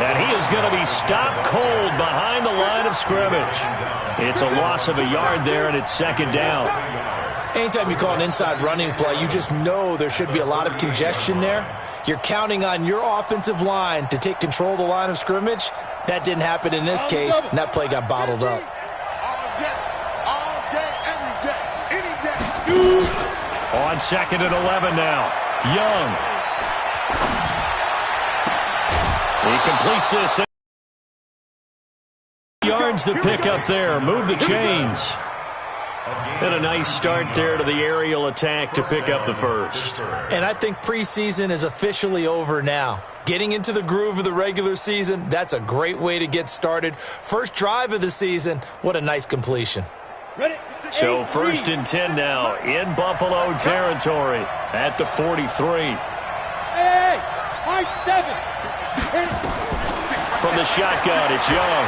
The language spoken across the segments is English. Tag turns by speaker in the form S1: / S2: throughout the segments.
S1: And he is going to be stopped cold behind the line of scrimmage. It's a loss of a yard there, and it's second down.
S2: Anytime you call an inside running play, you just know there should be a lot of congestion there. You're counting on your offensive line to take control of the line of scrimmage. That didn't happen in this case, and that play got bottled up.
S1: On second and 11 now. Young. He completes this. Yards to pick up there. Move the chains. And a nice start there to the aerial attack to pick up the first.
S2: And I think preseason is officially over now. Getting into the groove of the regular season, that's a great way to get started. First drive of the season, what a nice completion.
S1: So first and 10 now in Buffalo territory at the 43. From the shotgun, it's Young.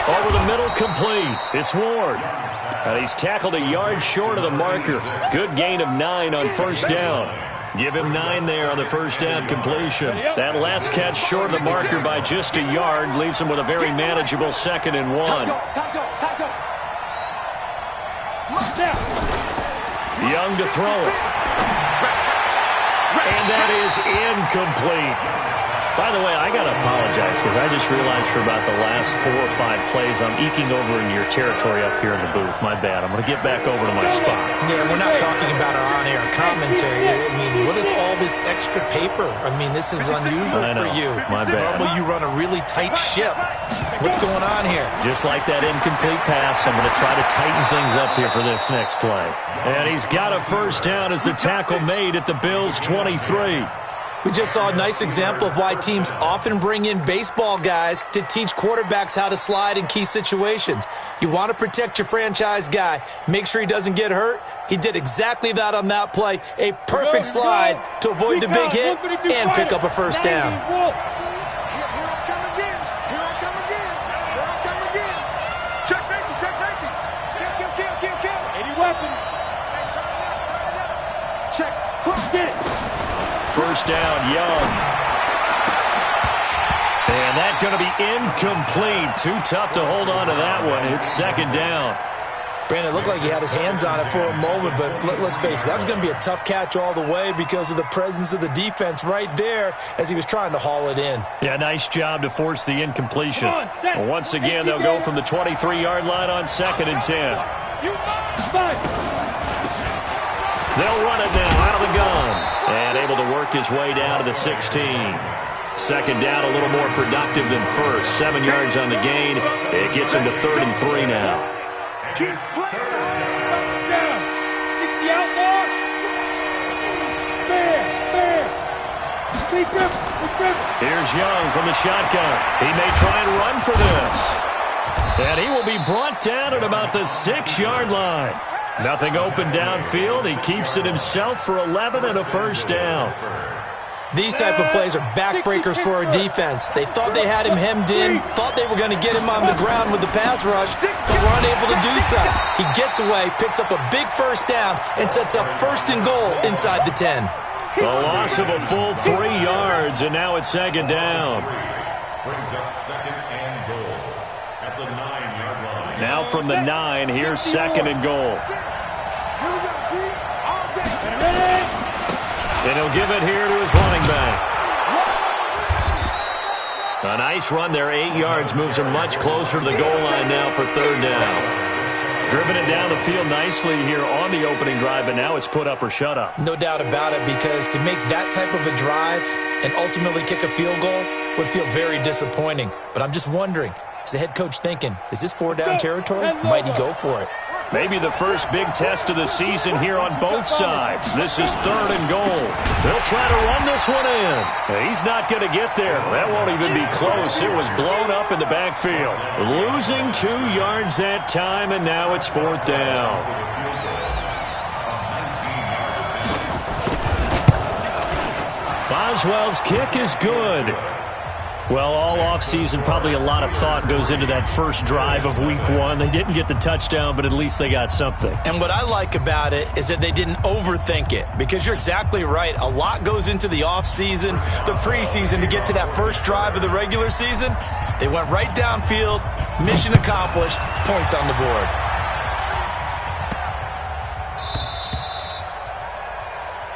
S1: Over the middle, complete. It's Ward. And he's tackled a yard short of the marker. Good gain of 9 on first down. Give him 9 there on the first down completion. That last catch short of the marker by just a yard leaves him with a very manageable second and 1. Young to throw it. And that is incomplete. By the way, I got to apologize because I just realized for about the last 4 or 5 plays I'm eking over in your territory up here in the booth. My bad. I'm going to get back over to my spot.
S2: Yeah, we're not talking about our on-air commentary. I mean, what is all this extra paper? I mean, this is unusual for you.
S1: My bad.
S2: Normally you run a really tight ship. What's going on here?
S1: Just like that incomplete pass, I'm going to try to tighten things up here for this next play. And he's got a first down as the tackle made at the Bills' 23.
S2: We just saw a nice example of why teams often bring in baseball guys to teach quarterbacks how to slide in key situations. You want to protect your franchise guy. Make sure he doesn't get hurt. He did exactly that on that play. A perfect slide to avoid the big hit and pick up a first down.
S1: First down, Young. And that's going to be incomplete. Too tough to hold on to that one. It's second down.
S2: Brandon, it looked like he had his hands on it for a moment, but let's face it, that was going to be a tough catch all the way because of the presence of the defense right there as he was trying to haul it in.
S1: Yeah, nice job to force the incompletion. Once again, they'll go from the 23-yard line on second and 10. They'll run it now out of the gun. And able to work his way down to the 16. Second down, a little more productive than first. 7 yards on the gain. It gets him to 3rd and 3 now.
S3: Keeps playing. Down. 60 out more. Fair.
S1: Here's Young from the shotgun. He may try and run for this. And he will be brought down at about the 6-yard line. Nothing open downfield. He keeps it himself for 11 and a first down.
S2: These type of plays are backbreakers for a defense. They thought they had him hemmed in, thought they were going to get him on the ground with the pass rush, but were unable to do so. He gets away, picks up a big first down, and sets up 1st and goal inside the 10.
S1: A loss of a full 3 yards, and now it's second down.
S4: Brings up 2nd and goal at the 9-yard line.
S1: Now from the 9, here's 2nd and goal. And he'll give it here to his running back. A nice run there, 8 yards, moves him much closer to the goal line now for 3rd down. Driven it down the field nicely here on the opening drive, but now it's put up or shut up.
S2: No doubt about it, because to make that type of a drive and ultimately kick a field goal would feel very disappointing. But I'm just wondering, is the head coach thinking, is this 4-down territory? Might he go for it?
S1: Maybe the first big test of the season here on both sides. This is 3rd and goal. They'll try to run this one in. He's not going to get there. That won't even be close. It was blown up in the backfield. Losing 2 yards that time, and now it's 4th down. Boswell's kick is good. Well, all offseason, probably a lot of thought goes into that first drive of week one. They didn't get the touchdown, but at least they got something.
S2: And what I like about it is that they didn't overthink it, because you're exactly right. A lot goes into the offseason, the preseason, to get to that first drive of the regular season. They went right downfield, mission accomplished, points on the board.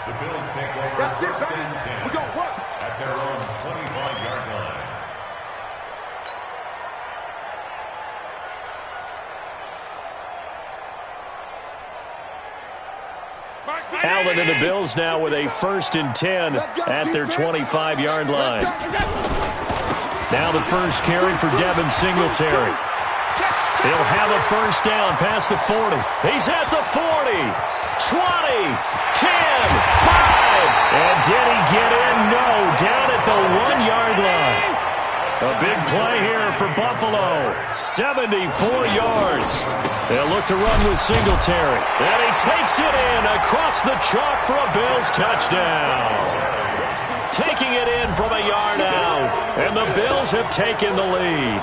S4: The Bills take over first and 10. We're going to work at their own 25-yard line.
S1: Allen and the Bills now with a first and 10 at their 25-yard line. Now the first carry for Devin Singletary. He'll have a first down past the 40. He's at the 40, 20, 10, 5. And did he get in? No, down at the 1-yard line. A big play here for Buffalo. 74 yards. They'll look to run with Singletary. And he takes it in across the chalk for a Bills touchdown. Taking it in from a yard out. And the Bills have taken the lead.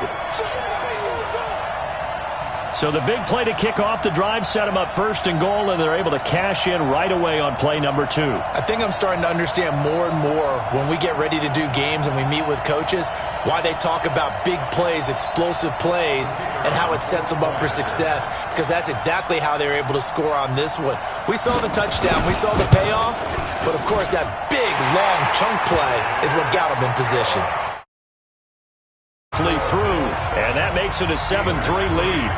S1: So the big play to kick off the drive set them up first and goal, and they're able to cash in right away on play number 2.
S2: I think I'm starting to understand more and more when we get ready to do games and we meet with coaches why they talk about big plays, explosive plays, and how it sets them up for success, because that's exactly how they're able to score on this one. We saw the touchdown. We saw the payoff. But, of course, that big, long chunk play is what got them in position.
S1: Through, and that makes it a 7-3 lead.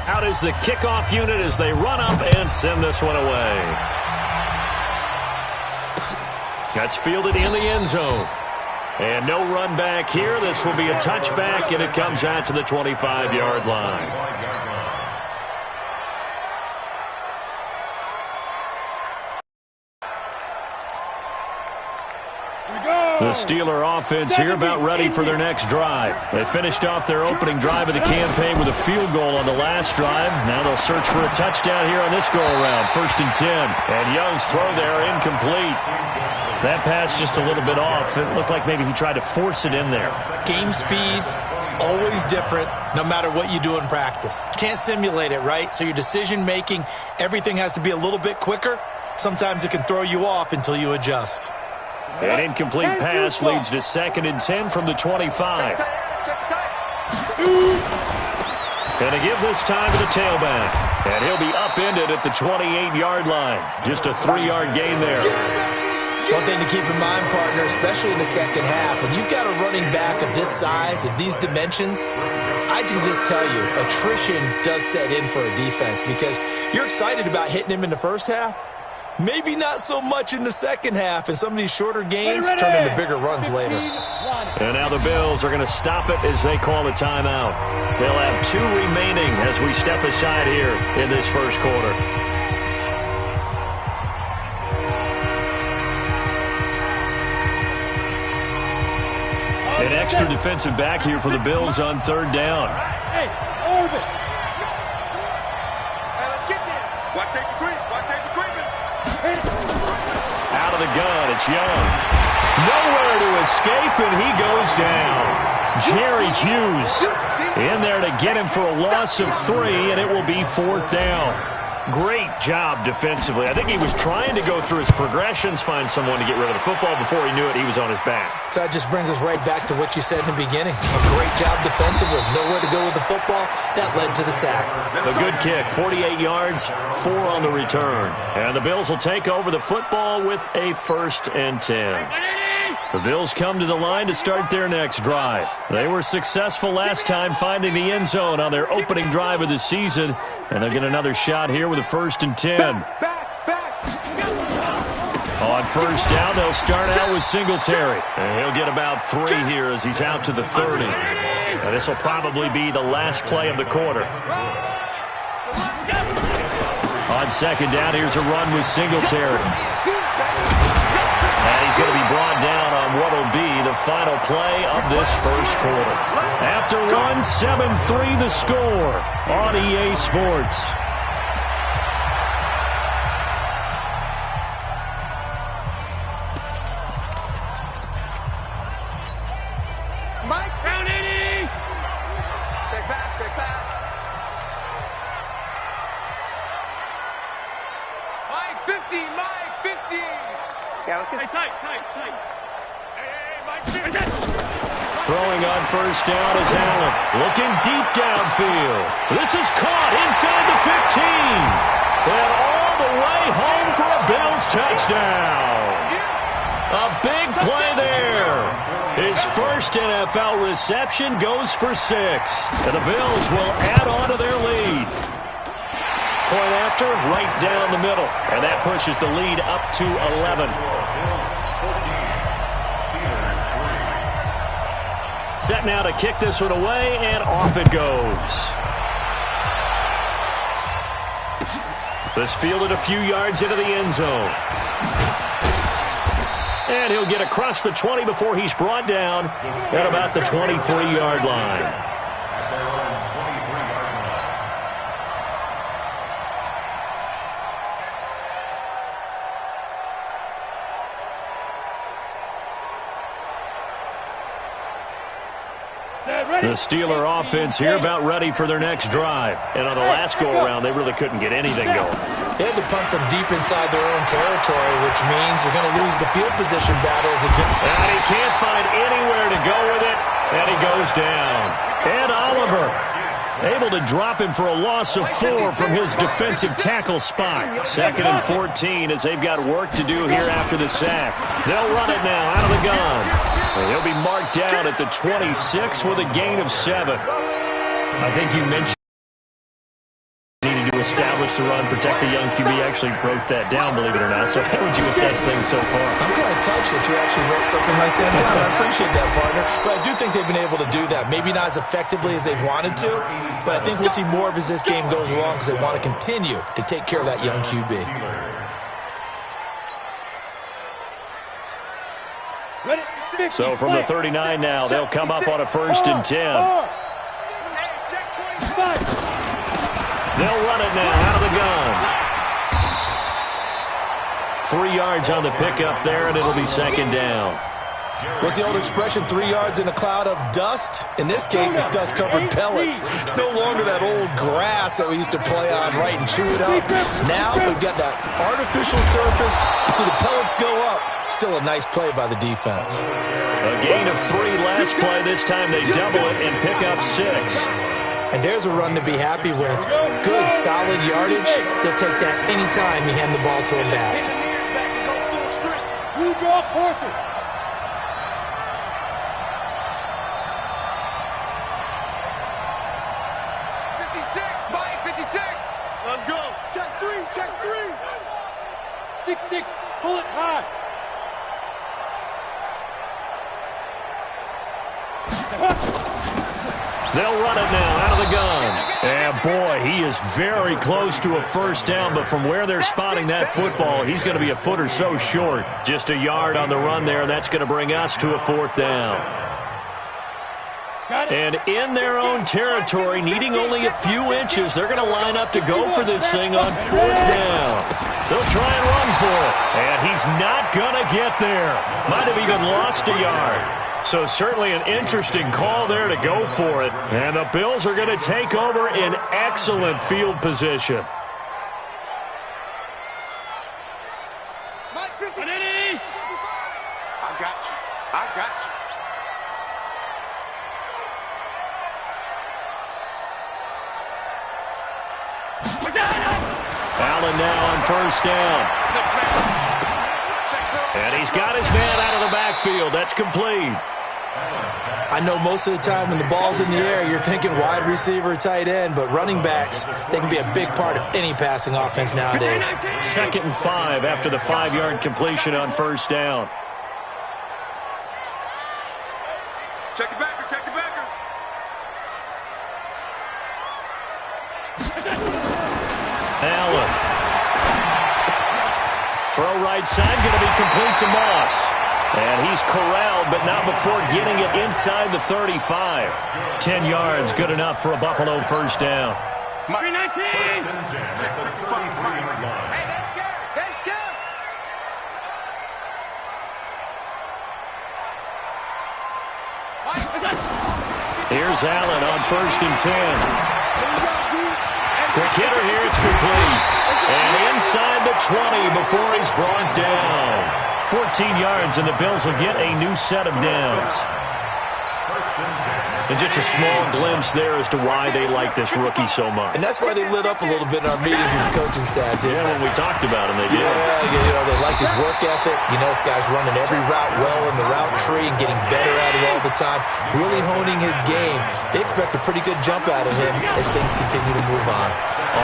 S1: Out is the kickoff unit as they run up and send this one away. That's fielded in the end zone. And no run back here. This will be a touchback, and it comes out to the 25-yard line. The Steeler offense here about ready for their next drive. They finished off their opening drive of the campaign with a field goal on the last drive. Now they'll search for a touchdown here on this go-around. First and 10. And Young's throw there incomplete. That pass just a little bit off. It looked like maybe he tried to force it in there.
S2: Game speed, always different, no matter what you do in practice. Can't simulate it, right? So your decision-making, everything has to be a little bit quicker. Sometimes it can throw you off until you adjust.
S1: An incomplete pass leads to second and 10 from the 25. And to give this time to the tailback. And he'll be upended at the 28-yard line. Just a 3-yard gain there.
S2: One thing to keep in mind, partner, especially in the second half, when you've got a running back of this size, of these dimensions, I can just tell you, attrition does set in for a defense, because you're excited about hitting him in the first half. Maybe not so much in the second half, and some of these shorter gains turn into bigger runs later.
S1: And now the Bills are going to stop it as they call a timeout. They'll have 2 remaining as we step aside here in this first quarter. An extra defensive back here for the Bills on third down.
S3: Hey, orbit. Hey, let's get there. Watch safety creep. Watch safety creep.
S1: Out of the gun, it's Young. Nowhere to escape, and he goes down. Jerry Hughes in there to get him for a loss of 3, and it will be 4th down. Great job defensively. I think he was trying to go through his progressions, find someone to get rid of the football. Before he knew it, he was on his back.
S2: So that just brings us right back to what you said in the beginning. A great job defensively. Nowhere to go with the football. That led to the sack.
S1: A good kick, 48 yards, 4 on the return. And the Bills will take over the football with a first and 10. The Bills come to the line to start their next drive. They were successful last time finding the end zone on their opening drive of the season, and they'll get another shot here with a first and 10. On first down, they'll start out with Singletary. And he'll get about 3 here as he's out to the 30. And this will probably be the last play of the quarter. On second down, here's a run with Singletary. And he's going to be brought down on final play of this first quarter. After one, 7-3 the score on EA Sports.
S3: Mike's down 80. Check back, check back. Mike 50, Mike 50. Yeah, let's get tight. Hey, Mike 50.
S1: Throwing on first down is Allen. Looking deep downfield. This is caught inside the 15. And all the way home for a Bills touchdown. A big play there. His first NFL reception goes for 6. And the Bills will add on to their lead. Point after, right down the middle. And that pushes the lead up to 11. Set now to kick this one away, and off it goes. This fielded a few yards into the end zone. And he'll get across the 20 before he's brought down at about the 23-yard line. The Steeler offense here about ready for their next drive. And on the last go-around, they really couldn't get anything going.
S2: They had to punt from deep inside their own territory, which means they're going to lose the field position battles again.
S1: And he can't find anywhere to go with it, and he goes down. Ed Oliver able to drop him for a loss of 4 from his defensive tackle spot. 2nd and 14 as they've got work to do here after the sack. They'll run it now out of the gun. And he'll be marked down at the 26 with a gain of 7. I think you mentioned needing to establish the run, protect the young QB. Actually wrote that down, believe it or not. So how would you assess things so far?
S2: I'm kind of touched that you actually wrote something like that down. I appreciate that, partner. But I do think they've been able to do that. Maybe not as effectively as they've wanted to, but I think we'll see more of as this game goes along because they want to continue to take care of that young QB.
S1: So from the 39 now, they'll come up on a 1st and 10. They'll run it now out of the gun. 3 yards on the pickup there, and it'll be 2nd down.
S2: What's the old expression, 3 yards in a cloud of dust? In this case, it's dust-covered pellets. It's no longer that old grass that we used to play on, right, and chew it up. Now we've got that artificial surface. You see the pellets go up. Still a nice play by the defense.
S1: A gain of 3 last play. This time they double it and pick up 6.
S2: And there's a run to be happy with. Good, solid yardage. They'll take that anytime you hand the ball to him back.
S3: You draw perfect. Let's go. Check 3, check 3. 6-6, pull it high.
S1: They'll run it now out of the gun. And boy, he is very close to a 1st down, but from where they're spotting that football, he's going to be a foot or so short. Just a yard on the run there, and that's going to bring us to a 4th down. And in their own territory, needing only a few inches, they're going to line up to go for this thing on 4th down. They'll try and run for it, and he's not going to get there. Might have even lost a yard. So certainly an interesting call there to go for it. And the Bills are going to take over in excellent field position.
S3: Mike 50. I got you. I got you.
S1: Allen now on 1st down. And he's got his man out of the backfield. That's complete.
S2: I know most of the time when the ball's in the air, you're thinking wide receiver, tight end, but running backs, they can be a big part of any passing offense nowadays.
S1: 2nd and 5 after the 5-yard completion on 1st down.
S3: Check it backer, check it backer.
S1: Allen. Throw right side, going to be complete to Moss. And he's corralled, but not before getting it inside the 35. 10 yards, good enough for a Buffalo first down.
S3: 319.
S4: Hey,
S3: they're scared. They're scared.
S1: Here's Allen on 1st and 10. Quick hitter here, it's complete. And inside the 20 before he's brought down. 14 yards, and the Bills will get a new set of downs. And just a small glimpse there as to why they like this rookie so much.
S2: And that's why they lit up a little bit in our meetings with the coaching staff, didn't
S1: Yeah,
S2: they?
S1: when we talked about him, they did.
S2: Yeah, they like his work ethic. This guy's running every route well in the route tree and getting better at it all the time, really honing his game. They expect a pretty good jump out of him as things continue to move on.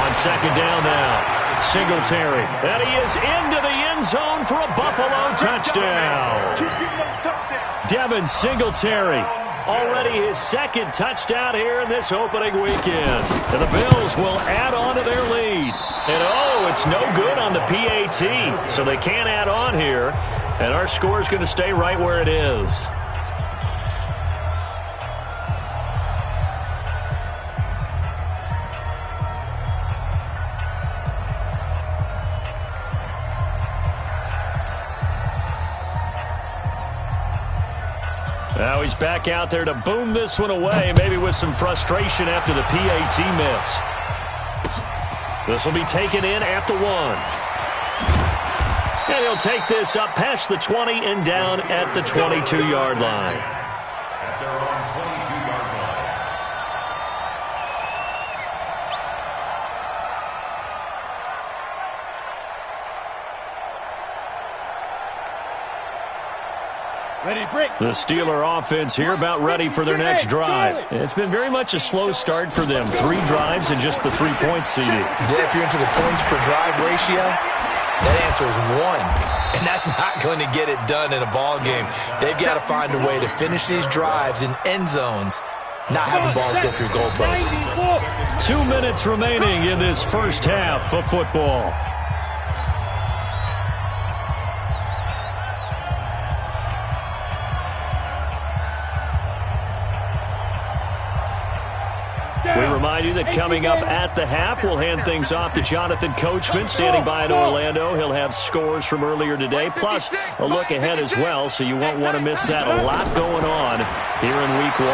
S1: On 2nd down now, Singletary. And he is into the end zone for a Buffalo touchdown.
S3: Keep getting those touchdowns.
S1: Devin Singletary. Already his 2nd touchdown here in this opening weekend. And the Bills will add on to their lead. And it's no good on the PAT. So they can't add on here. And our score is going to stay right where it is. Now he's back out there to boom this one away, maybe with some frustration after the PAT miss. This will be taken in at the 1. And he'll take this up past the 20 and down at the 22-yard line.
S4: At their own 22-yard line.
S3: Ready, break.
S1: The Steeler offense here about ready for their next drive. It's been very much a slow start for them. 3 drives and just the 3-point CD.
S2: Yeah, if you're into the points per drive ratio, that answer is 1. And that's not going to get it done in a ball game. They've got to find a way to finish these drives in end zones, not having balls go through goalposts.
S1: 2 minutes remaining in this first half of football. We remind you that coming up at the half, we'll hand things off to Jonathan Coachman, standing by in Orlando. He'll have scores from earlier today, plus a look ahead as well, so you won't want to miss that. A lot going on here in Week 1.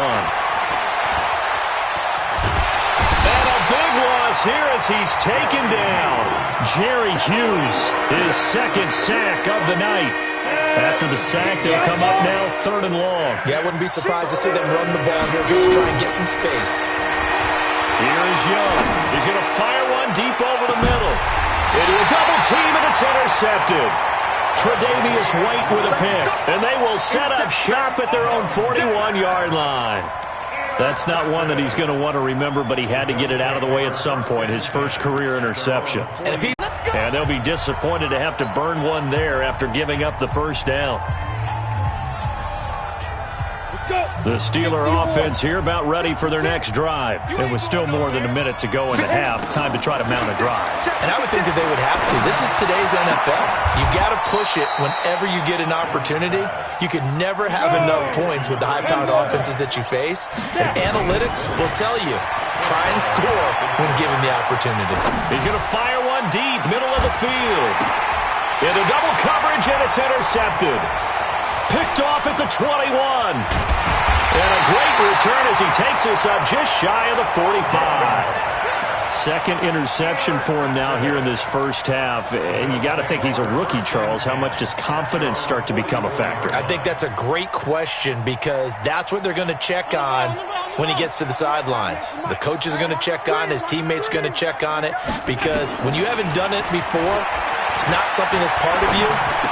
S1: And a big loss here as he's taken down. Jerry Hughes, his 2nd sack of the night. After the sack, they'll come up now 3rd and long.
S2: Yeah, I wouldn't be surprised to see them run the ball here just to try and get some space.
S1: Here is Young. He's going to fire one deep over the middle. Into a double team, and it's intercepted. Tre'Davious White with a pick. And they will set up shop at their own 41-yard line. That's not one that he's going to want to remember, but he had to get it out of the way at some point. His first career interception. And they'll be disappointed to have to burn one there after giving up the first down. The Steeler offense here about ready for their next drive. It was still more than a minute to go in the half. Time to try to mount a drive.
S2: And I would think that they would have to. This is today's NFL. You got to push it whenever you get an opportunity. You can never have enough points with the high-powered offenses that you face. And analytics will tell you, try and score when given the opportunity.
S1: He's going to fire one deep, middle of the field. Into double coverage, and it's intercepted. Picked off at the 21. And a great return as he takes us up just shy of the 45. 2nd interception for him now here in this first half. And you got to think he's a rookie, Charles. How much does confidence start to become a factor?
S2: I think that's a great question because that's what they're going to check on when he gets to the sidelines. The coach is going to check on, his teammates are going to check on it, because when you haven't done it before, it's not something that's part of you.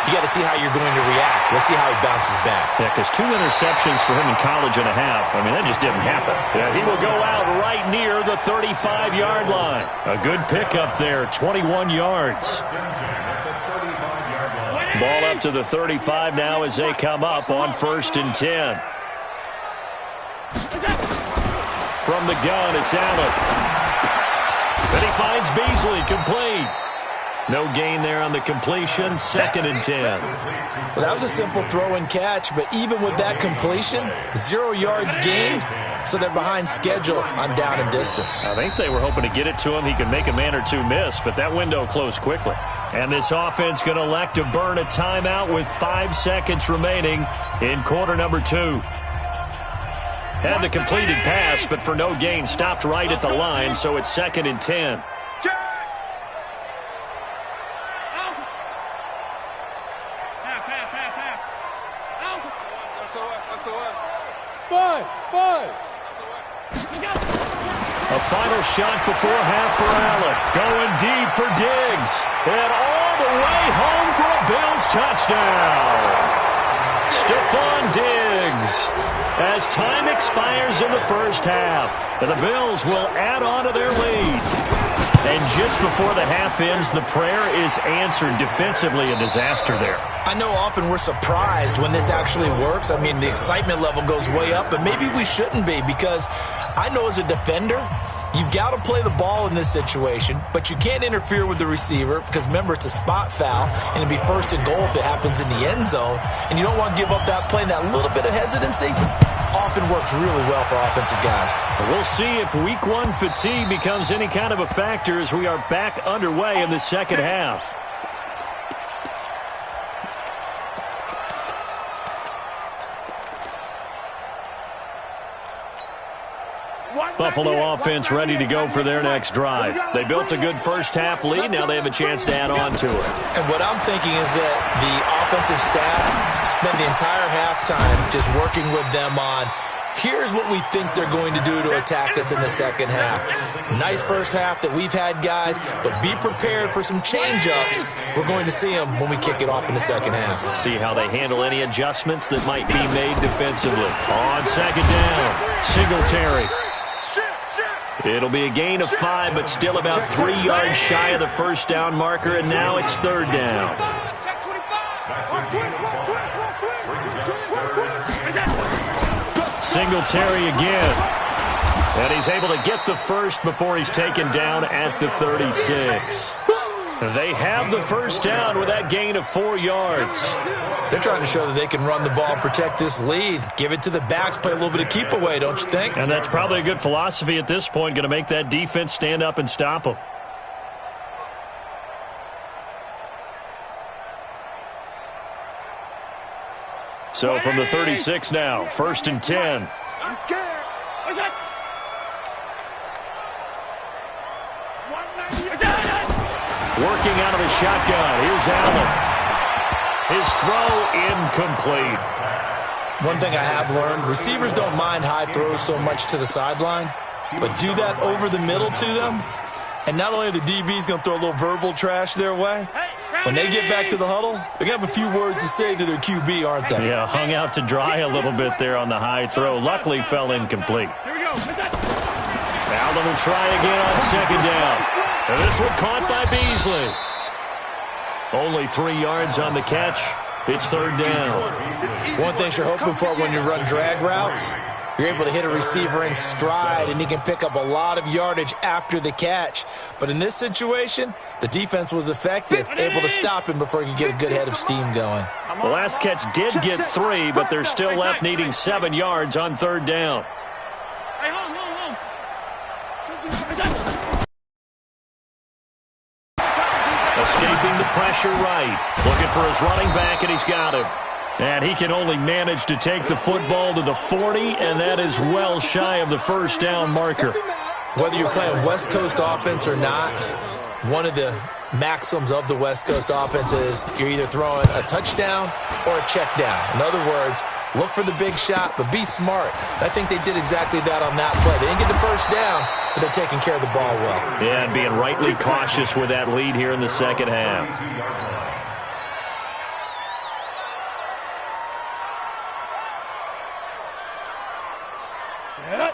S2: You got to see how you're going to react. Let's see how he bounces back.
S1: Yeah, because 2 interceptions for him in college and a half. I mean, that just didn't happen. Yeah, he will go out right near the 35-yard line. A good pickup there, 21 yards. Ball up to the 35 now as they come up on 1st and 10. From the gun, it's Allen. Then he finds Beasley, complete. No gain there on the completion, 2nd and 10.
S2: Well, that was a simple throw and catch, but even with that completion, 0 yards gained, so they're behind schedule on down and distance.
S1: I think they were hoping to get it to him. He could make a man or two miss, but that window closed quickly. And this offense going to elect to burn a timeout with 5 seconds remaining in quarter number 2. Had the completed pass, but for no gain, stopped right at the line, so it's 2nd and 10. A final shot before half for Allen. Going deep for Diggs. And all the way home for a Bills touchdown. Stephon Diggs. As time expires in the first half, the Bills will add on to their lead. And just before the half ends, the prayer is answered. Defensively, a disaster there.
S2: I know often we're surprised when this actually works. I mean, the excitement level goes way up, but maybe we shouldn't be, because I know as a defender, you've got to play the ball in this situation, but you can't interfere with the receiver because, remember, it's a spot foul, and it'd be 1st and goal if it happens in the end zone, and you don't want to give up that play. And that little bit of hesitancy often works really well for offensive guys.
S1: We'll see if week 1 fatigue becomes any kind of a factor as we are back underway in the second half. Buffalo offense ready to go for their next drive. They built a good first half lead. Now they have a chance to add on to it.
S2: And what I'm thinking is that the offensive staff spent the entire halftime just working with them on, here's what we think they're going to do to attack us in the second half. Nice first half that we've had, guys, but be prepared for some change-ups. We're going to see them when we kick it off in the second half.
S1: See how they handle any adjustments that might be made defensively. On 2nd down, Singletary. It'll be a gain of 5, but still about 3 yards shy of the first down marker, and now it's 3rd down. Singletary again. And he's able to get the first before he's taken down at the 36. They have the first down with that gain of 4 yards.
S2: They're trying to show that they can run the ball and protect this lead. Give it to the backs, play a little bit of keep away, don't you think?
S1: And that's probably a good philosophy at this point, going to make that defense stand up and stop them. So from the 36 now, 1st and 10.
S3: I'm scared.
S1: Working out of the shotgun. Here's Allen. His throw incomplete.
S2: One thing I have learned, receivers don't mind high throws so much to the sideline, but do that over the middle to them, and not only are the DBs going to throw a little verbal trash their way, when they get back to the huddle, they're going to have a few words to say to their QB, aren't they?
S1: Yeah, hung out to dry a little bit there on the high throw. Luckily fell incomplete.
S3: Here we go.
S1: Allen will try again on 2nd down. And this one caught by Beasley. Only 3 yards on the catch. It's 3rd down.
S2: One thing you're hoping for when you run drag routes, you're able to hit a receiver in stride, and he can pick up a lot of yardage after the catch. But in this situation, the defense was effective, able to stop him before he could get a good head of steam going.
S1: The last catch did get 3, but they're still left needing 7 yards on 3rd down. Escaping the pressure right. Looking for his running back, and he's got him. And he can only manage to take the football to the 40, and that is well shy of the first down marker.
S2: Whether you're playing West Coast offense or not, one of the maxims of the West Coast offense is you're either throwing a touchdown or a check down. In other words, look for the big shot, but be smart. I think they did exactly that on that play. They didn't get the first down, but they're taking care of the ball well.
S1: Yeah, and being rightly cautious with that lead here in the second half.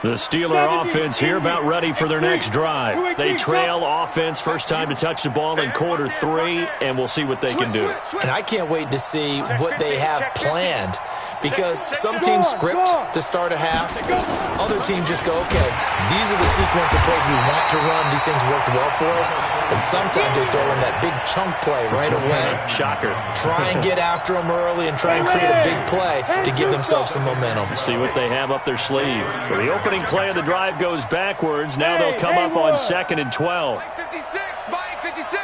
S1: The Steeler offense here about ready for their next drive. They trail offense, first time to touch the ball in quarter 3, and we'll see what they can do.
S2: And I can't wait to see what they have planned, because some teams script to start a half. Other teams just go, okay, these are the sequence of plays we want to run. These things worked well for us. And sometimes they throw in that big chunk play right away.
S1: Shocker.
S2: Try and get after them early and try and create a big play to give themselves some momentum.
S1: See what they have up their sleeve. So the opening play of the drive goes backwards. Now they'll come up on 2nd and 12.
S3: Mike 56, Mike 56.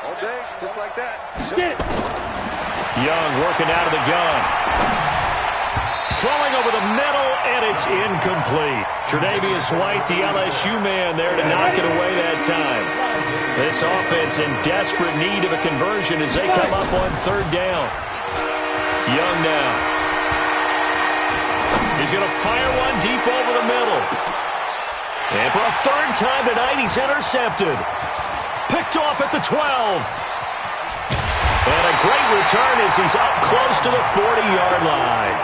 S3: All day, just like that.
S1: Young working out of the gun. Throwing over the middle, and it's incomplete. Tre'Davious White, the LSU man, there to knock it away that time. This offense in desperate need of a conversion as they come up on 3rd down. Young now. He's going to fire one deep over the middle. And for a 3rd time tonight, he's intercepted. Picked off at the 12. And a great return as he's up close to the 40-yard line.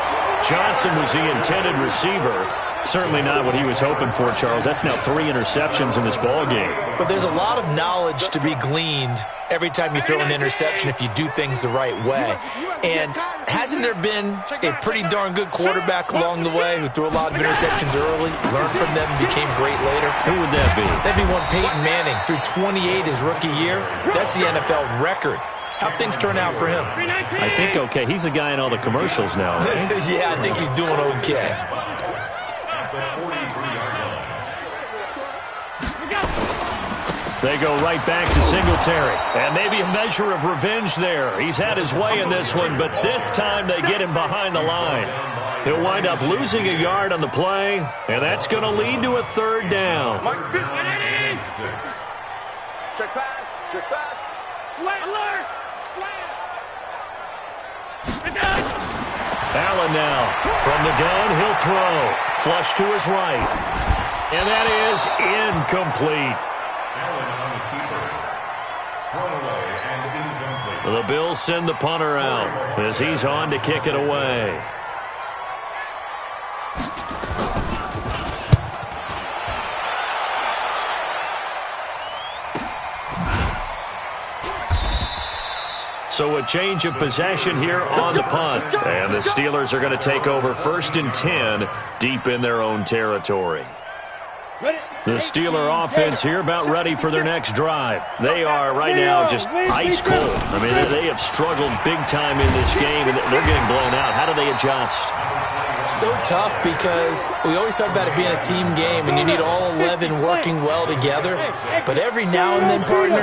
S1: Johnson was the intended receiver. Certainly not what he was hoping for, Charles. That's now 3 interceptions in this ballgame.
S2: But there's a lot of knowledge to be gleaned every time you throw an interception if you do things the right way. And hasn't there been a pretty darn good quarterback along the way who threw a lot of interceptions early, learned from them, and became great later?
S1: Who would that be?
S2: That'd be one Peyton Manning. Threw 28 his rookie year. That's the NFL record. How'd things turn out for him?
S1: I think okay. He's a guy in all the commercials now, right?
S2: Yeah, I think he's doing okay.
S1: They go right back to Singletary. And maybe a measure of revenge there. He's had his way in this one, but this time they get him behind the line. He'll wind up losing a yard on the play, and that's going to lead to a 3rd down.
S3: Check pass, check pass. Slant alert, slant.
S1: Allen now. From the gun, he'll throw. Flush to his right. And that is incomplete. The Bills send the punter out as he's on to kick it away. So a change of possession here on the punt. And the Steelers are going to take over 1st and 10 deep in their own territory. The Steeler offense here about ready for their next drive. They are right now just ice cold. I mean, they have struggled big time in this game, and they're getting blown out. How do they adjust?
S2: So tough because we always talk about it being a team game and you need all 11 working well together. But every now and then, partner,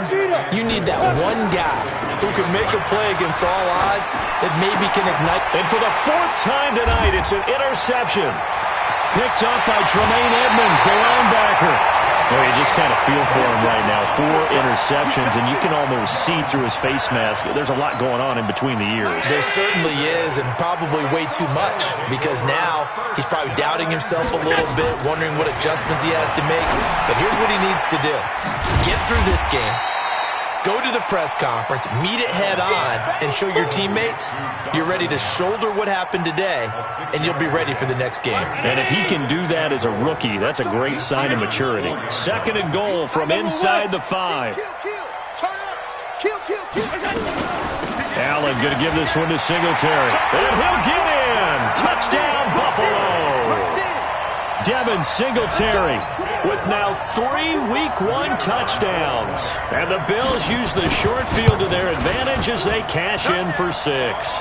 S2: you need that one guy who can make a play against all odds that maybe can ignite.
S1: And for the 4th time tonight, it's an interception. Picked up by Tremaine Edmonds, the linebacker. Well, you just kind of feel for him right now. 4 interceptions, and you can almost see through his face mask. There's a lot going on in between the ears.
S2: There certainly is, and probably way too much, because now he's probably doubting himself a little bit, wondering what adjustments he has to make. But here's what he needs to do. Get through this game. Go to the press conference, meet it head on, and show your teammates you're ready to shoulder what happened today, and you'll be ready for the next game.
S1: And if he can do that as a rookie, that's a great sign of maturity. 2nd and goal from inside the 5. Allen going to give this one to Singletary. And he'll get in. Touchdown, Buffalo. Devin Singletary with now 3 Week 1 touchdowns. And the Bills use the short field to their advantage as they cash in for 6.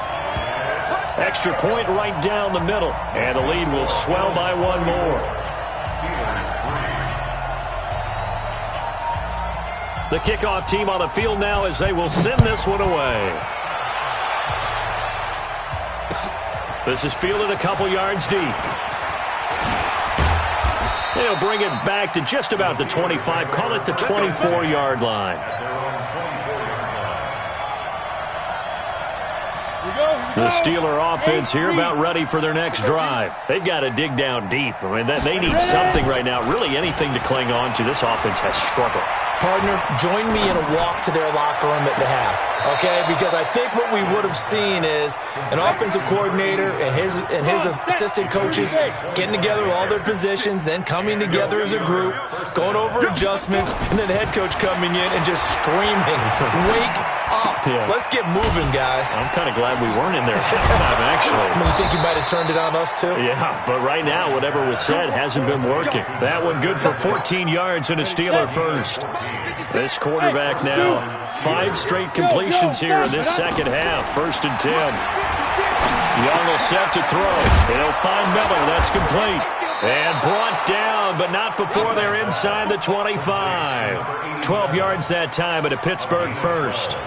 S1: Extra point right down the middle. And the lead will swell by 1 more. The kickoff team on the field now as they will send this one away. This is fielded a couple yards deep. They'll bring it back to just about the 25, call it the 24-yard line. The Steeler offense here about ready for their next drive. They've got to dig down deep. I mean, they need something right now, really anything to cling on to. This offense has struggled.
S2: Partner, join me in a walk to their locker room at the half, okay? Because I think what we would have seen is an offensive coordinator and his assistant coaches getting together with all their positions, then coming together as a group, going over adjustments, and then the head coach coming in and just screaming, "Wake up!"
S1: pick.
S2: Let's get moving, guys.
S1: I'm kind of glad we weren't in there at halftime, actually.
S2: You think you might have turned it on us, too?
S1: Yeah, but right now, whatever was said hasn't been working. That one good for 14 yards and a Steeler first. This quarterback now, 5 straight completions here in this second half. 1st and 10. Young will set to throw. He'll find Miller. That's complete. And brought down, but not before they're inside the 25. 12 yards that time at a Pittsburgh first.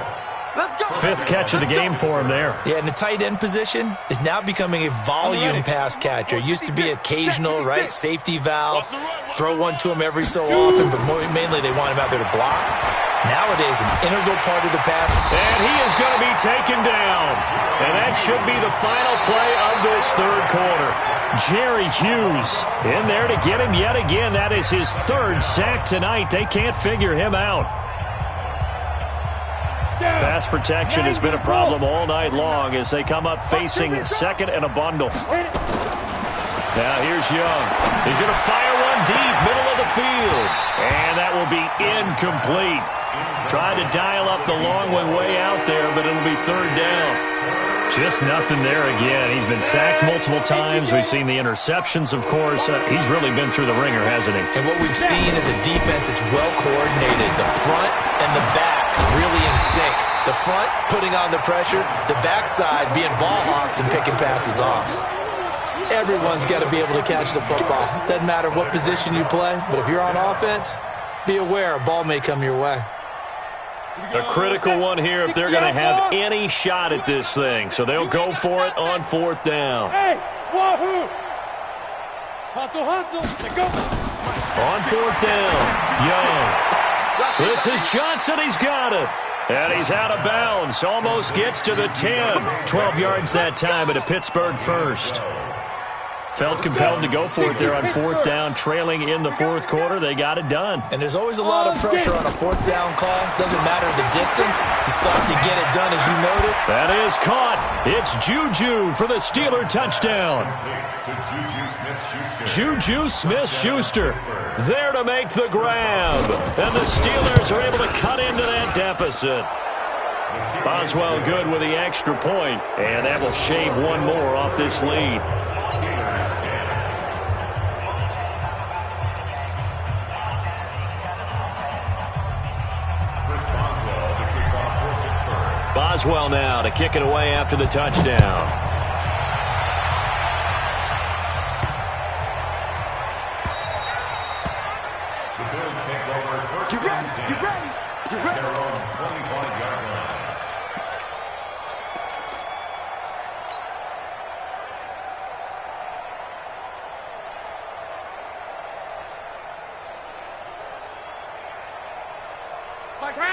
S1: 5th catch of the game for him there.
S2: Yeah, and the tight end position is now becoming a volume pass catcher. It used to be occasional, right, safety valve, throw one to him every so often, but mainly they want him out there to block. Nowadays, an integral part of the pass.
S1: And he is going to be taken down. And that should be the final play of this 3rd quarter. Jerry Hughes in there to get him yet again. That is his 3rd sack tonight. They can't figure him out. Pass protection has been a problem all night long as they come up facing 2nd and a bundle. Now here's Young. He's going to fire one deep, middle of the field. And that will be incomplete. Tried to dial up the long one way out there, but it'll be 3rd down. Just nothing there again. He's been sacked multiple times. We've seen the interceptions, of course. He's really been through the ringer, hasn't he?
S2: And what we've seen is a defense that's well coordinated. The front and the back really in sync. The front putting on the pressure, the backside being ball hawks and picking passes off. Everyone's got to be able to catch the football. Doesn't matter what position you play, but if you're on offense, be aware a ball may come your way.
S1: A critical one here if they're going to have any shot at this thing. So they'll go for it on 4th down.
S3: Hey, wahoo! Hustle, hustle. Go.
S1: On 4th down, Young. This is Johnson. He's got it. And he's out of bounds. Almost gets to the 10. 12 yards that time at a Pittsburgh first. Felt compelled to go for it there on 4th down, trailing in the 4th quarter. They got it done.
S2: And there's always a lot of pressure on a 4th down call. Doesn't matter the distance. You still have to get it done, as you noted.
S1: That is caught. It's Juju for the Steeler touchdown. Juju Smith-Schuster there to make the grab. And the Steelers are able to cut into that deficit. Boswell good with the extra point, and that will shave one more off this lead. Boswell now to kick it away after the touchdown.
S4: The Bills take over 1st and 10.
S3: You ready?
S4: At their own 25-yard line.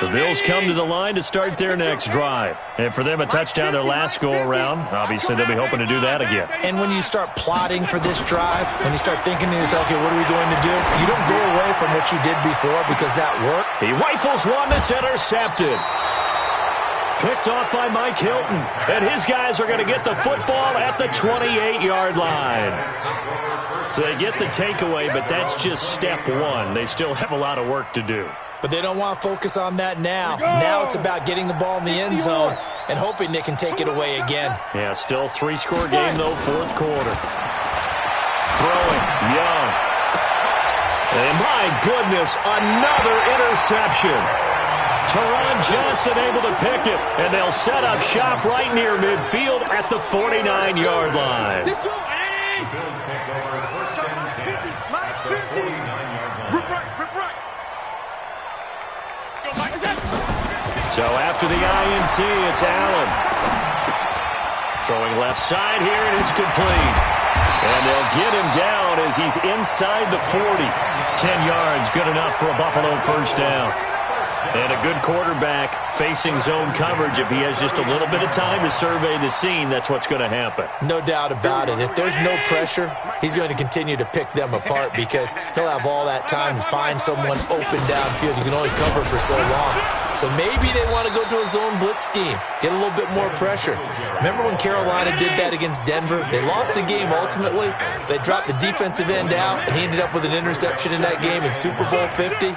S1: The Bills come to the line to start their next drive. And for them, a touchdown their last go-around. Obviously, they'll be hoping to do that again.
S2: And when you start plotting for this drive, when you start thinking to yourself, okay, what are we going to do? You don't go away from what you did before because that worked.
S1: He rifles one that's intercepted. Picked off by Mike Hilton. And his guys are going to get the football at the 28-yard line. So they get the takeaway, but that's just step one. They still have a lot of work to do.
S2: But they don't want to focus on that now. Now it's about getting the ball in the end zone and hoping they can take it away again.
S1: Yeah, still 3-score game, though, 4th quarter. Throwing, Young. And my goodness, another interception. Teron Johnson able to pick it, and they'll set up shop right near midfield at the 49-yard line.
S4: The Bills take over 1st and 10. At their 49-yard line.
S1: So after the INT, it's Allen. Throwing left side here, and it's complete. And they'll get him down as he's inside the 40. 10 yards, good enough for a Buffalo 1st down. And a good quarterback facing zone coverage. If he has just a little bit of time to survey the scene, that's what's going to happen.
S2: No doubt about it. If there's no pressure, he's going to continue to pick them apart because he'll have all that time to find someone open downfield. You can only cover for so long. So maybe they want to go to a zone blitz scheme, get a little bit more pressure. Remember when Carolina did that against Denver? They lost the game ultimately. They dropped the defensive end out, and he ended up with an interception in that game in Super Bowl 50.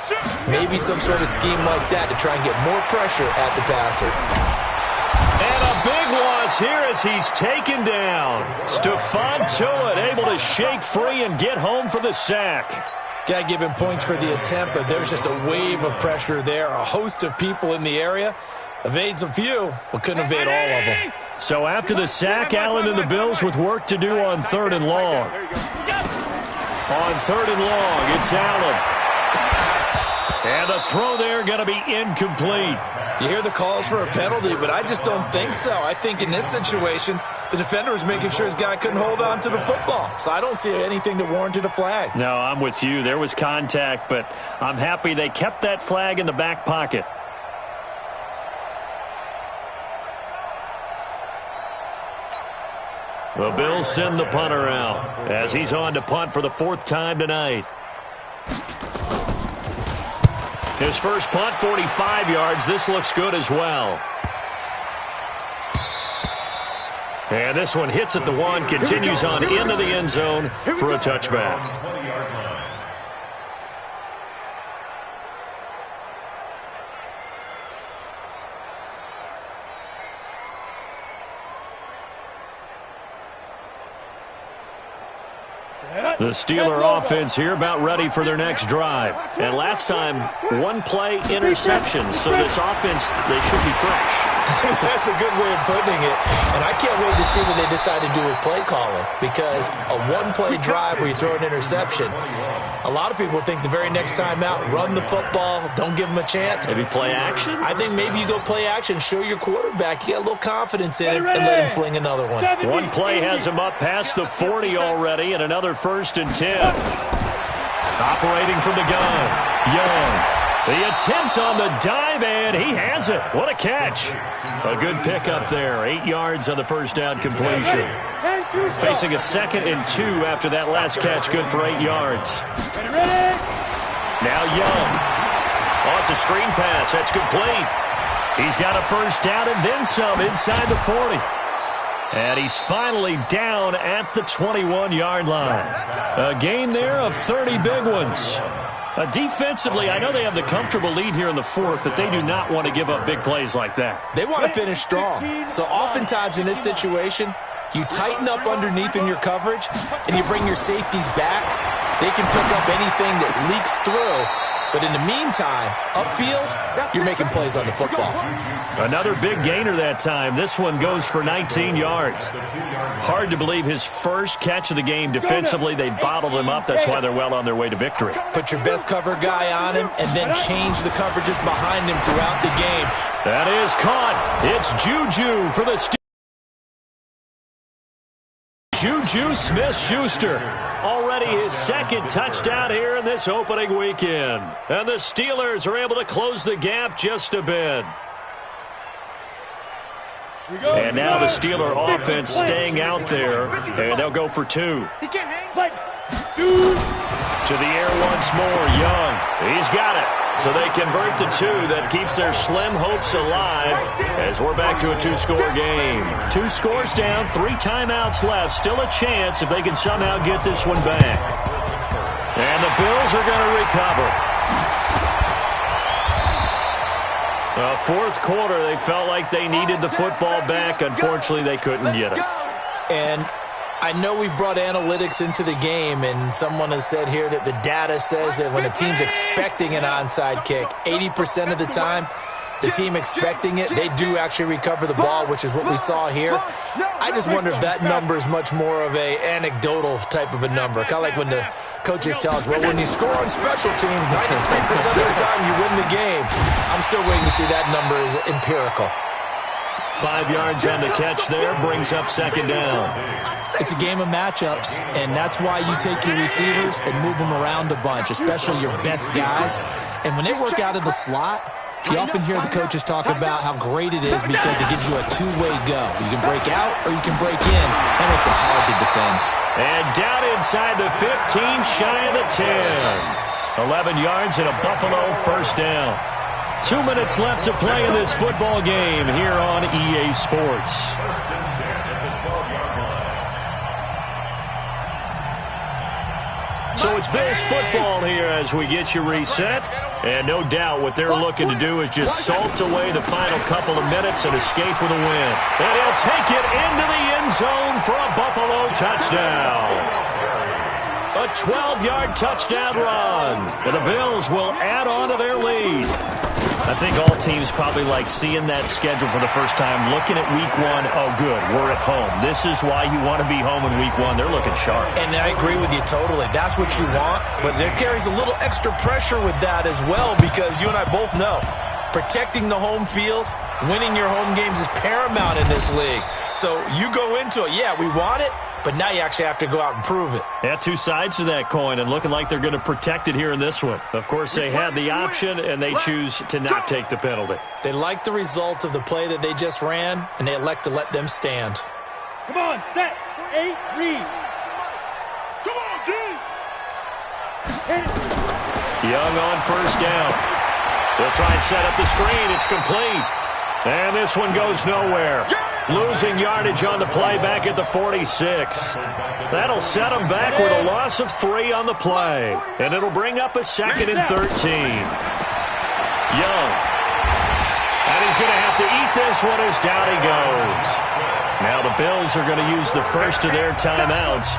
S2: Maybe some sort of scheme like that to try and get more pressure at the passer.
S1: goes here as he's taken down. Stephon Tuitt able to shake free and get home for the sack.
S2: Got to give him points for the attempt, but there's just a wave of pressure there. A host of people in the area. Evades a few, but couldn't evade all of them.
S1: So after the sack, Allen and the Bills with work to do on 3rd and long. On 3rd and long, it's Allen. And the throw there going to be incomplete.
S2: You hear the calls for a penalty, but I just don't think so. I think in this situation, the defender was making sure his guy couldn't hold on to the football. So I don't see anything that warranted a flag.
S1: No, I'm with you. There was contact, but I'm happy they kept that flag in the back pocket. The Bills send the punter out as he's on to punt for the 4th time tonight. His first punt, 45 yards. This looks good as well. And this one hits at the 1, continues on into the end zone for a touchback. The Steeler offense here about ready for their next drive. And last time, 1 play interception. So this offense, they should be fresh.
S2: That's a good way of putting it. And I can't wait to see what they decide to do with play calling. Because a 1-play drive where you throw an interception, a lot of people think the very next time out, run the football, don't give them a chance.
S1: Maybe play action?
S2: I think maybe you go play action, show your quarterback. You got a little confidence in him and let him fling another one.
S1: 1 play has him up past the 40 already, and another 1st and 10. Operating from the gun, Young. The attempt on the dive, and he has it. What a catch. A good pickup there. 8 yards on the first down completion. Facing a 2nd and 2 after that last catch, good for 8 yards. Now Young. Oh, it's a screen pass. That's complete. He's got a first down and then some inside the 40. And he's finally down at the 21-yard line. A gain there of 30 big ones. Defensively, I know they have the comfortable lead here in the 4th, but they do not want to give up big plays like that.
S2: They want to finish strong. So oftentimes in this situation, you tighten up underneath in your coverage, and you bring your safeties back. They can pick up anything that leaks through. But in the meantime, upfield, you're making plays on the football.
S1: Another big gainer that time. This one goes for 19 yards. Hard to believe his first catch of the game defensively. They bottled him up. That's why they're well on their way to victory.
S2: Put your best cover guy on him and then change the coverages behind him throughout the game.
S1: That is caught. It's Juju for the Steelers. Juju Smith-Schuster. Already his 2nd touchdown here in this opening weekend. And the Steelers are able to close the gap just a bit. And now the Steeler offense staying out there. And they'll go for 2. To the air once more, Young. He's got it. So they convert the 2. That keeps their slim hopes alive as we're back to a 2-score game. 2 scores down, 3 timeouts left. Still a chance if they can somehow get this one back. And the Bills are going to recover. 4th quarter, they felt like they needed the football back. Unfortunately, they couldn't get it.
S2: And I know we've brought analytics into the game, and someone has said here that the data says that when a team's expecting an onside kick, 80% of the time, the team expecting it, they do actually recover the ball, which is what we saw here. I just wonder if that number is much more of a anecdotal type of a number. Kind of like when the coaches tell us, well, when you score on special teams, 93% of the time you win the game. I'm still waiting to see that number is empirical.
S1: 5 yards on the catch there, brings up 2nd down.
S2: It's a game of matchups, and that's why you take your receivers and move them around a bunch, especially your best guys. And when they work out of the slot, you often hear the coaches talk about how great it is because it gives you a 2-way go. You can break out or you can break in. That makes it hard to defend.
S1: And down inside the 15, shy of the 10. 11 yards and a Buffalo first down. 2 minutes left to play in this football game here on EA Sports. So it's Bills football here as we get you reset. And no doubt what they're looking to do is just salt away the final couple of minutes and escape with a win. And he'll take it into the end zone for a Buffalo touchdown. A 12-yard touchdown run. And the Bills will add on to their lead. I think all teams probably like seeing that schedule for the first time, looking at week one. Oh, good, we're at home. This is why you want to be home in week one. They're looking sharp.
S2: And I agree with you totally. That's what you want, but there carries a little extra pressure with that as well because you and I both know protecting the home field, winning your home games is paramount in this league. So you go into it, yeah, we want it, but now you actually have to go out and prove it.
S1: Yeah, two sides to that coin, and looking like they're going to protect it here in this one. Of course, they had the option, and they choose to not take the penalty.
S2: They like the results of the play that they just ran, and they elect to let them stand.
S3: Come on, set, 8, read. Come on, D.
S1: Young on first down. They'll try and set up the screen. It's complete. And this one goes nowhere. Losing yardage on the play back at the 46. That'll set them back with a loss of 3 on the play. And it'll bring up a 2nd and 13. Young. And he's going to have to eat this one as down he goes. Now the Bills are going to use the first of their timeouts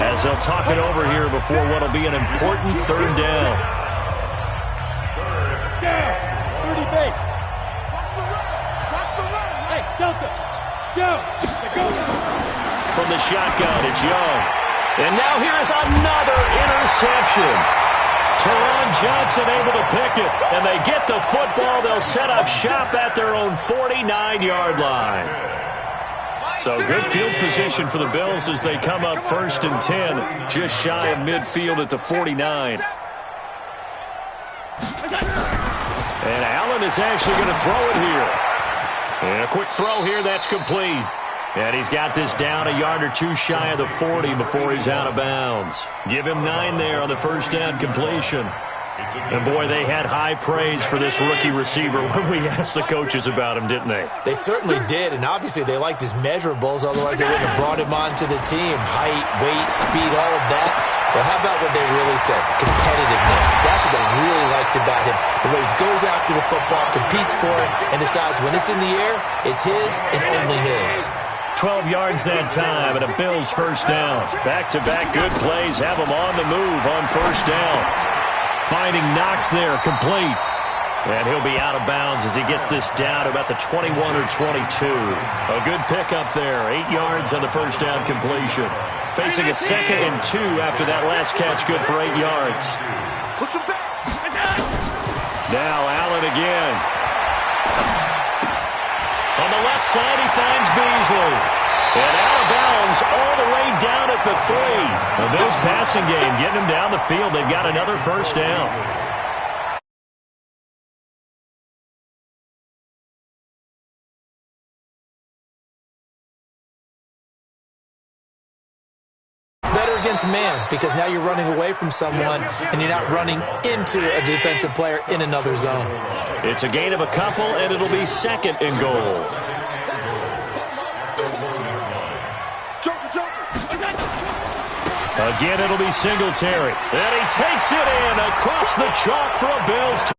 S1: as they'll talk it over here before what will be an important 3rd down.
S3: 30 base. Hey, Delta. Go.
S1: From the shotgun, it's Young. And now here's another interception. Teron Johnson able to pick it. And they get the football. They'll set up shop at their own 49-yard line. So good field position for the Bills as they come up 1st and 10, just shy of midfield at the 49. And Allen is actually going to throw it here. And a quick throw here, that's complete. And he's got this down a yard or two shy of the 40 before he's out of bounds. Give him 9 there on the first down completion. And, boy, they had high praise for this rookie receiver when we asked the coaches about him, didn't they?
S2: They certainly did, and obviously they liked his measurables, otherwise they wouldn't have brought him onto the team. Height, weight, speed, all of that. But how about what they really said? Competitiveness. That's what they really liked about him. The way he goes after the football, competes for it, and decides when it's in the air, it's his and only his.
S1: 12 yards that time and a Bills first down. Back-to-back good plays have them on the move on first down. Finding Knox there, complete. And he'll be out of bounds as he gets this down to about the 21 or 22. A good pickup there. 8 yards on the first down completion. Facing a 2nd and 2 after that last catch, good for 8 yards. Now Allen again. On the left side, he finds Beasley. And out of bounds all the way down at the 3. The Bills passing game getting them down the field. They've got another first down.
S2: Better against man because now you're running away from someone and you're not running into a defensive player in another zone.
S1: It's a gain of a couple, and it'll be 2nd and goal. Again, it'll be Singletary. And he takes it in across the chalk for a Bills.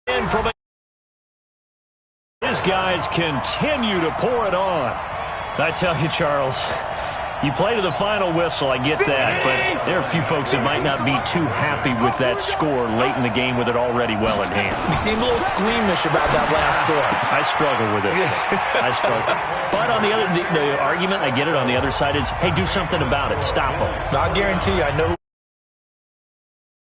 S1: In from his guys continue to pour it on. I tell you, Charles, you play to the final whistle, I get that, but there are a few folks that might not be too happy with that score late in the game with it already well in hand.
S2: You seem a little squeamish about that last score.
S1: I struggle with it. I struggle. But on the other, the argument, I get it, on the other side is, hey, do something about it. Stop them.
S2: I guarantee you, I know